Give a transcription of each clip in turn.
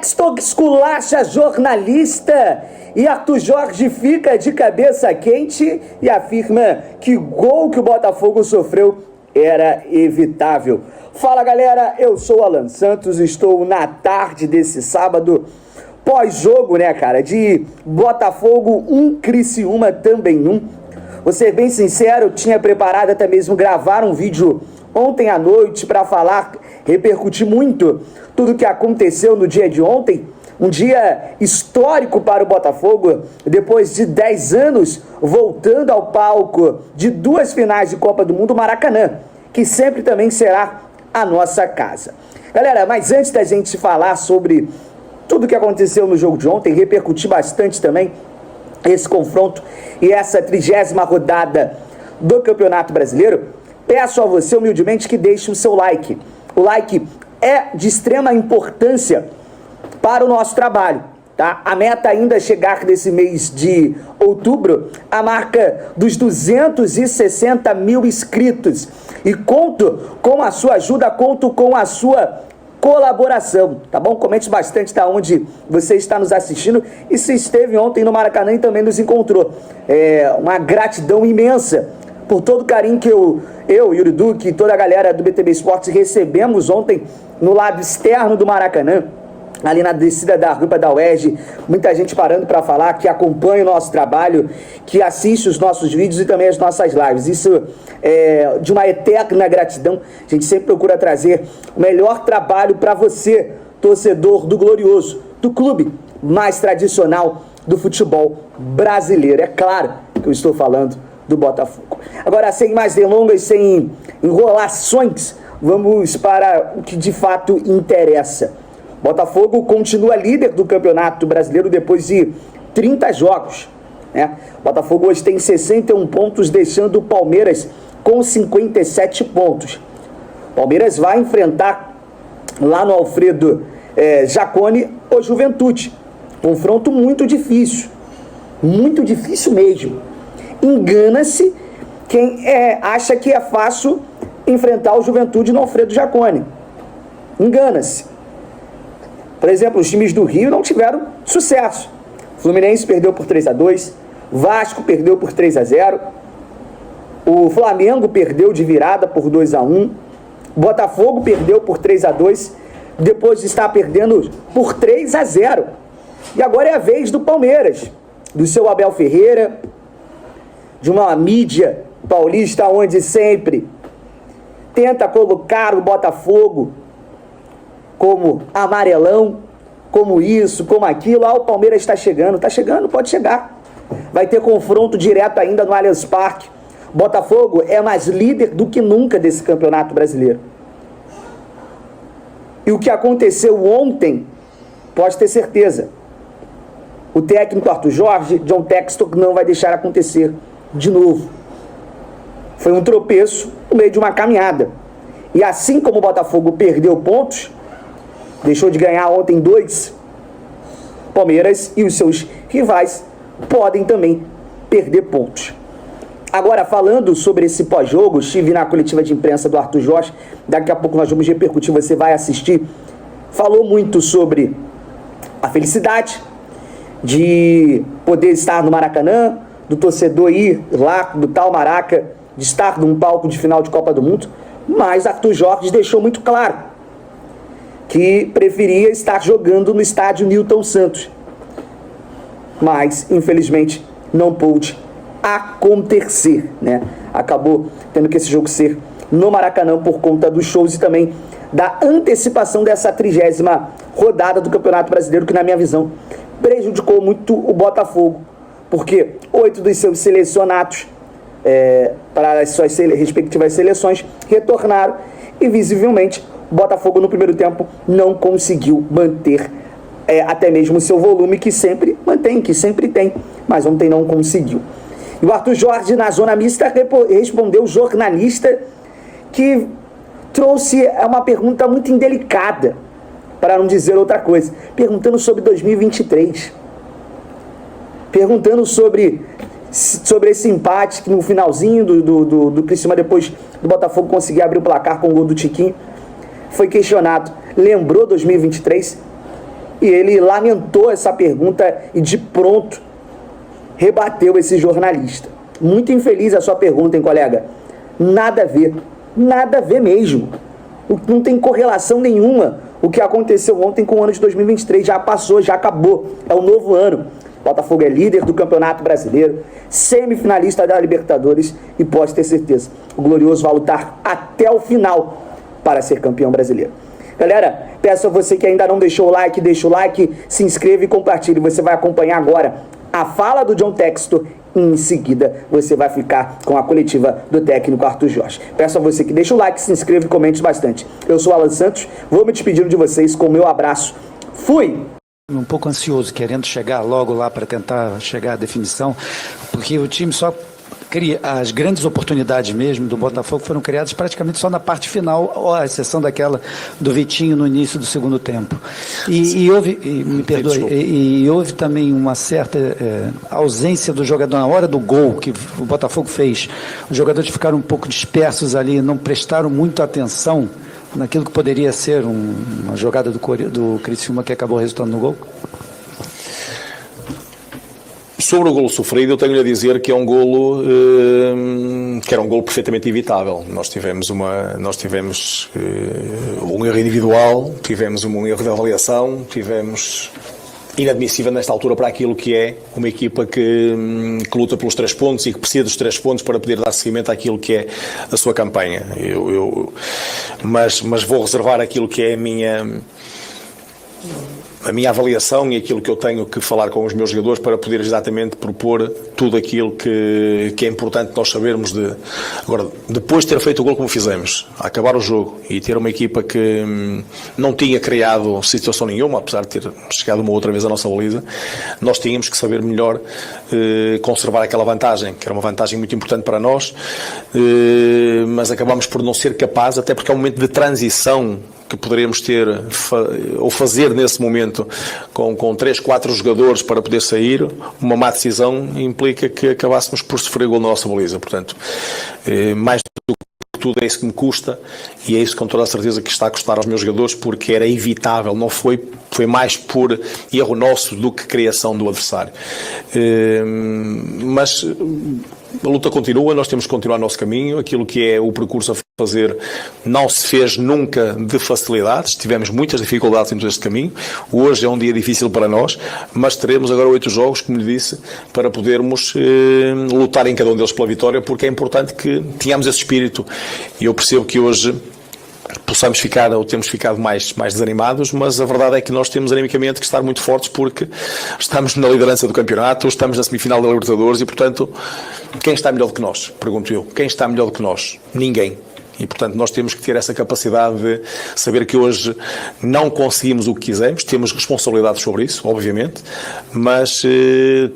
Textor esculacha jornalista e Arthur Jorge fica de cabeça quente e afirma que o gol que o Botafogo sofreu era evitável. Fala galera, eu sou o Alan Santos, estou na tarde desse sábado, pós-jogo, né cara, de Botafogo 1, Criciúma também 1. Vou ser bem sincero, eu tinha preparado até mesmo gravar um vídeo ontem à noite para falar, repercutir muito tudo o que aconteceu no dia de ontem. Um dia histórico para o Botafogo, depois de 10 anos voltando ao palco de 2 finais de Copa do Mundo, Maracanã, que sempre também será a nossa casa. Galera, mas antes da gente falar sobre tudo o que aconteceu no jogo de ontem, repercutir bastante também esse confronto e essa 30ª rodada do Campeonato Brasileiro, peço a você humildemente que deixe o seu like. O like é de extrema importância para o nosso trabalho, tá? A meta ainda é chegar nesse mês de outubro a marca dos 260 mil inscritos. E conto com a sua ajuda, conto com a sua colaboração, tá bom? Comente bastante da onde você está nos assistindo e se esteve ontem no Maracanã e também nos encontrou. Uma gratidão imensa por todo o carinho que eu, Yuri Duque e toda a galera do BTB Esportes recebemos ontem no lado externo do Maracanã, ali na descida da rampa da UERJ, muita gente parando para falar, que acompanha o nosso trabalho, que assiste os nossos vídeos e também as nossas lives. Isso é de uma eterna gratidão. A gente sempre procura trazer o melhor trabalho para você, torcedor do Glorioso, do clube mais tradicional do futebol brasileiro. É claro que eu estou falando do Botafogo. Agora, sem mais delongas, sem enrolações, vamos para o que de fato interessa. Botafogo continua líder do Campeonato Brasileiro depois de 30 jogos, né? Botafogo hoje tem 61 pontos, deixando o Palmeiras com 57 pontos. Palmeiras vai enfrentar lá no Alfredo Jaconi o Juventude. Confronto muito difícil mesmo. Engana-se quem acha que é fácil enfrentar o Juventude no Alfredo Jaconi. Engana-se. Por exemplo, os times do Rio não tiveram sucesso. Fluminense perdeu por 3-2, Vasco perdeu por 3-0, o Flamengo perdeu de virada por 2-1, Botafogo perdeu por 3-2, depois de estar perdendo por 3-0. E agora é a vez do Palmeiras, do seu Abel Ferreira, de uma mídia paulista onde sempre tenta colocar o Botafogo como amarelão, como isso, como aquilo. O Palmeiras está chegando, pode chegar. Vai ter confronto direto ainda no Allianz Parque. Botafogo é mais líder do que nunca desse Campeonato Brasileiro. E o que aconteceu ontem, pode ter certeza, o técnico Arthur Jorge, John Textor, não vai deixar acontecer de novo. Foi um tropeço no meio de uma caminhada. E assim como o Botafogo perdeu pontos, deixou de ganhar ontem 2, Palmeiras e os seus rivais podem também perder pontos. Agora, falando sobre esse pós-jogo, estive na coletiva de imprensa do Arthur Jorge, daqui a pouco nós vamos repercutir, você vai assistir. Falou muito sobre a felicidade de poder estar no Maracanã, do torcedor ir lá do tal Maraca, de estar num palco de final de Copa do Mundo, mas Arthur Jorge deixou muito claro que preferia estar jogando no estádio Newton Santos. Mas, infelizmente, não pôde acontecer, né? Acabou tendo que esse jogo ser no Maracanã por conta dos shows e também da antecipação dessa 30ª rodada do Campeonato Brasileiro, que, na minha visão, prejudicou muito o Botafogo, porque 8 dos seus selecionados para as suas respectivas seleções retornaram e, visivelmente, o Botafogo no primeiro tempo não conseguiu manter até mesmo o seu volume, que sempre mantém, que sempre tem, mas ontem não conseguiu. E o Arthur Jorge, na zona mista, respondeu o jornalista, que trouxe uma pergunta muito indelicada, para não dizer outra coisa, perguntando sobre 2023, perguntando sobre esse empate que no finalzinho do Criciúma, depois do Botafogo conseguir abrir o placar com o gol do Tiquinho. Foi questionado, lembrou 2023, E ele lamentou essa pergunta e de pronto rebateu esse jornalista. Muito infeliz a sua pergunta, hein, colega? Nada a ver. Nada a ver mesmo. Não tem correlação nenhuma o que aconteceu ontem com o ano de 2023. Já passou, já acabou. É o novo ano. Botafogo é líder do Campeonato Brasileiro, semifinalista da Libertadores e pode ter certeza, o Glorioso vai lutar até o final para ser campeão brasileiro. Galera, peço a você que ainda não deixou o like, deixa o like, se inscreva e compartilhe. Você vai acompanhar agora a fala do John Textor e em seguida você vai ficar com a coletiva do técnico Arthur Jorge. Peço a você que deixa o like, se inscreva e comente bastante. Eu sou Alan Santos, vou me despedindo de vocês com o meu abraço. Fui! Um pouco ansioso, querendo chegar logo lá para tentar chegar à definição, porque o time só cria as grandes oportunidades mesmo do Botafogo foram criadas praticamente só na parte final, à exceção daquela do Vitinho no início do segundo tempo. E houve, me perdoe, e houve também uma certa ausência do jogador na hora do gol que o Botafogo fez. Os jogadores ficaram um pouco dispersos ali, não prestaram muita atenção naquilo que poderia ser uma jogada do Criciúma que acabou resultando no gol? Sobre o golo sofrido, eu tenho a dizer que é um golo que era um golo perfeitamente evitável. Nós tivemos um erro individual, tivemos um erro de avaliação, tivemos inadmissível nesta altura para aquilo que é uma equipa que luta pelos 3 pontos e que precisa dos 3 pontos para poder dar seguimento àquilo que é a sua campanha. Mas vou reservar aquilo que é a minha avaliação e aquilo que eu tenho que falar com os meus jogadores para poder exatamente propor tudo aquilo que é importante nós sabermos de... Agora, depois de ter feito o gol como fizemos, a acabar o jogo e ter uma equipa que não tinha criado situação nenhuma, apesar de ter chegado uma outra vez à nossa baliza, nós tínhamos que saber melhor conservar aquela vantagem, que era uma vantagem muito importante para nós, mas acabamos por não ser capazes, até porque é um momento de transição que poderíamos ter ou fazer nesse momento com 3, 4 jogadores para poder sair, uma má decisão implica que acabássemos por sofrer gol na nossa baliza. Portanto, mais do que tudo é isso que me custa e é isso com toda a certeza que está a custar aos meus jogadores, porque era evitável, não foi mais por erro nosso do que criação do adversário. Mas a luta continua, nós temos que continuar o nosso caminho, aquilo que é o percurso a fazer não se fez nunca de facilidades, tivemos muitas dificuldades em todo este caminho, hoje é um dia difícil para nós, mas teremos agora 8 jogos, como lhe disse, para podermos lutar em cada um deles pela vitória, porque é importante que tenhamos esse espírito, e eu percebo que hoje possamos ficar ou temos ficado mais desanimados, mas a verdade é que nós temos animicamente que estar muito fortes porque estamos na liderança do campeonato, estamos na semifinal da Libertadores e, portanto, quem está melhor do que nós? Pergunto eu. Quem está melhor do que nós? Ninguém. E, portanto, nós temos que ter essa capacidade de saber que hoje não conseguimos o que quisemos, temos responsabilidades sobre isso, obviamente, mas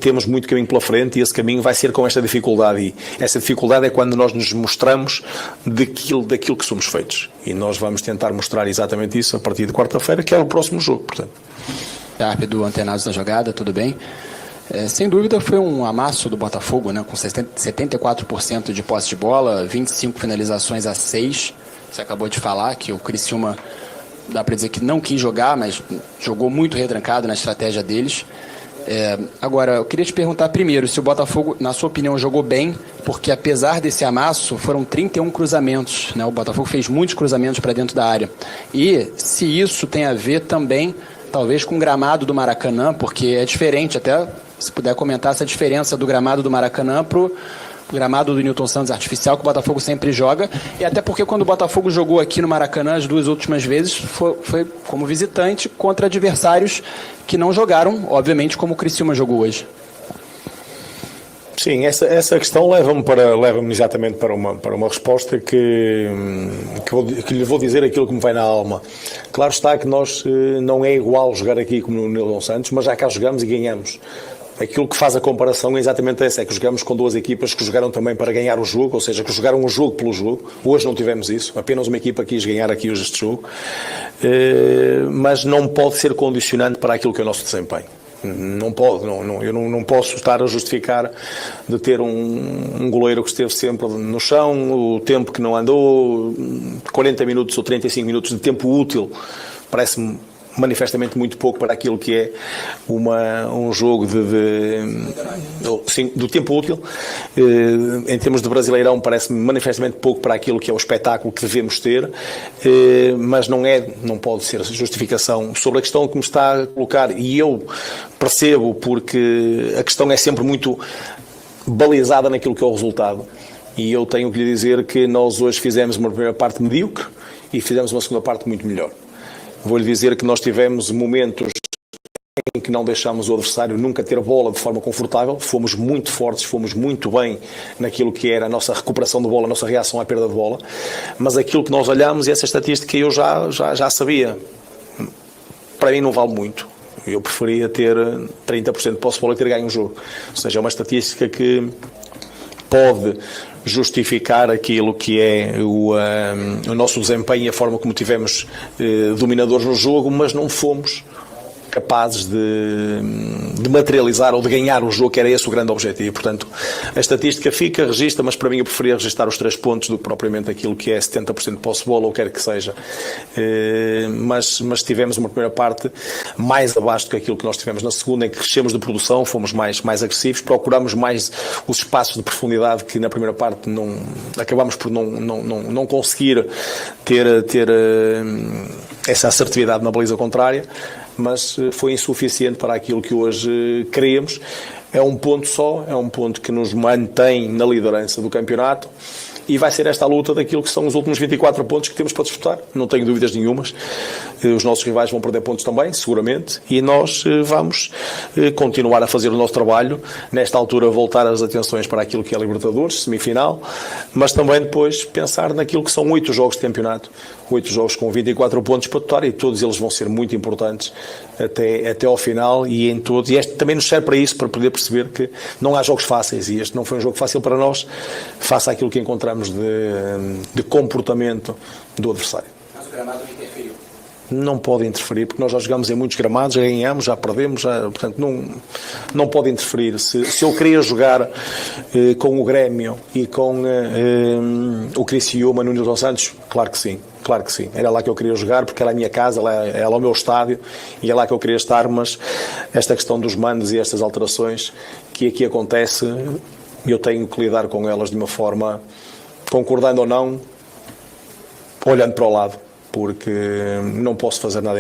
temos muito caminho pela frente e esse caminho vai ser com esta dificuldade. E essa dificuldade é quando nós nos mostramos daquilo que somos feitos. E nós vamos tentar mostrar exatamente isso a partir de quarta-feira, que é o próximo jogo, portanto. Do Antenados da Jogada, tudo bem? Sem dúvida foi um amasso do Botafogo, né, com 74% de posse de bola, 25 finalizações a 6. Você acabou de falar que o Criciúma, dá para dizer que não quis jogar, mas jogou muito retrancado na estratégia deles. Agora, eu queria te perguntar primeiro se o Botafogo, na sua opinião, jogou bem, porque apesar desse amasso, foram 31 cruzamentos, né? O Botafogo fez muitos cruzamentos para dentro da área. E se isso tem a ver também, talvez, com o gramado do Maracanã, porque é diferente, até se puder comentar essa diferença do gramado do Maracanã para o gramado do Newton Santos artificial, que o Botafogo sempre joga, e até porque quando o Botafogo jogou aqui no Maracanã as 2 últimas vezes foi como visitante contra adversários que não jogaram, obviamente, como o Criciúma jogou hoje. Sim, essa questão leva-me exatamente para uma resposta que lhe vou dizer aquilo que me vai na alma. Claro está que nós não é igual jogar aqui como no Nilton Santos, mas já cá jogamos e ganhamos. Aquilo que faz a comparação é exatamente essa, é que jogamos com 2 equipas que jogaram também para ganhar o jogo, ou seja, que jogaram o jogo pelo jogo. Hoje não tivemos isso, apenas uma equipa quis ganhar aqui hoje este jogo, mas não pode ser condicionante para aquilo que é o nosso desempenho. Não pode, eu não posso estar a justificar de ter um goleiro que esteve sempre no chão, o tempo que não andou, 40 minutos ou 35 minutos de tempo útil, parece-me manifestamente muito pouco para aquilo que é um jogo do tempo útil. Em termos de Brasileirão, parece-me manifestamente pouco para aquilo que é o espetáculo que devemos ter, mas não pode ser justificação sobre a questão que me está a colocar, e eu percebo, porque a questão é sempre muito balizada naquilo que é o resultado, e eu tenho que lhe dizer que nós hoje fizemos uma primeira parte medíocre e fizemos uma segunda parte muito melhor. Vou-lhe dizer que nós tivemos momentos em que não deixámos o adversário nunca ter bola de forma confortável, fomos muito fortes, fomos muito bem naquilo que era a nossa recuperação de bola, a nossa reação à perda de bola, mas aquilo que nós olhamos, e essa estatística eu já sabia, para mim não vale muito. Eu preferia ter 30% de posse de bola e ter ganho um jogo. Ou seja, é uma estatística que pode justificar aquilo que é o nosso desempenho e a forma como tivemos dominadores no jogo, mas não fomos capazes de materializar ou de ganhar o jogo, que era esse o grande objetivo. Portanto, a estatística fica, registra, mas para mim eu preferia registrar os 3 pontos do que propriamente aquilo que é 70% de posse de bola, ou quer que seja. Mas tivemos uma primeira parte mais abaixo do que aquilo que nós tivemos na segunda, em que crescemos de produção, fomos mais agressivos, procuramos mais os espaços de profundidade que na primeira parte acabamos por não conseguir ter essa assertividade na baliza contrária, mas foi insuficiente para aquilo que hoje queríamos. É um ponto só, é um ponto que nos mantém na liderança do campeonato, e vai ser esta a luta daquilo que são os últimos 24 pontos que temos para disputar, não tenho dúvidas nenhumas. Os nossos rivais vão perder pontos também, seguramente, e nós vamos continuar a fazer o nosso trabalho, nesta altura voltar as atenções para aquilo que é a Libertadores, semifinal, mas também depois pensar naquilo que são 8 jogos de campeonato, 8 jogos com 24 pontos para disputar, e todos eles vão ser muito importantes até ao final, e em todos, e este também nos serve para isso, para poder perceber que não há jogos fáceis, e este não foi um jogo fácil para nós, face àquilo que encontramos de comportamento do adversário. Mas o gramado não interferiu? Não pode interferir, porque nós já jogamos em muitos gramados, já ganhamos, já perdemos, portanto não pode interferir. Se eu queria jogar com o Grêmio e com o Criciúma no Nilson dos Santos, claro que sim. Claro que sim, era lá que eu queria jogar, porque era a minha casa, era o meu estádio, e é lá que eu queria estar, mas esta questão dos mandos e estas alterações que aqui acontece, eu tenho que lidar com elas de uma forma, concordando ou não, olhando para o lado, porque não posso fazer nada.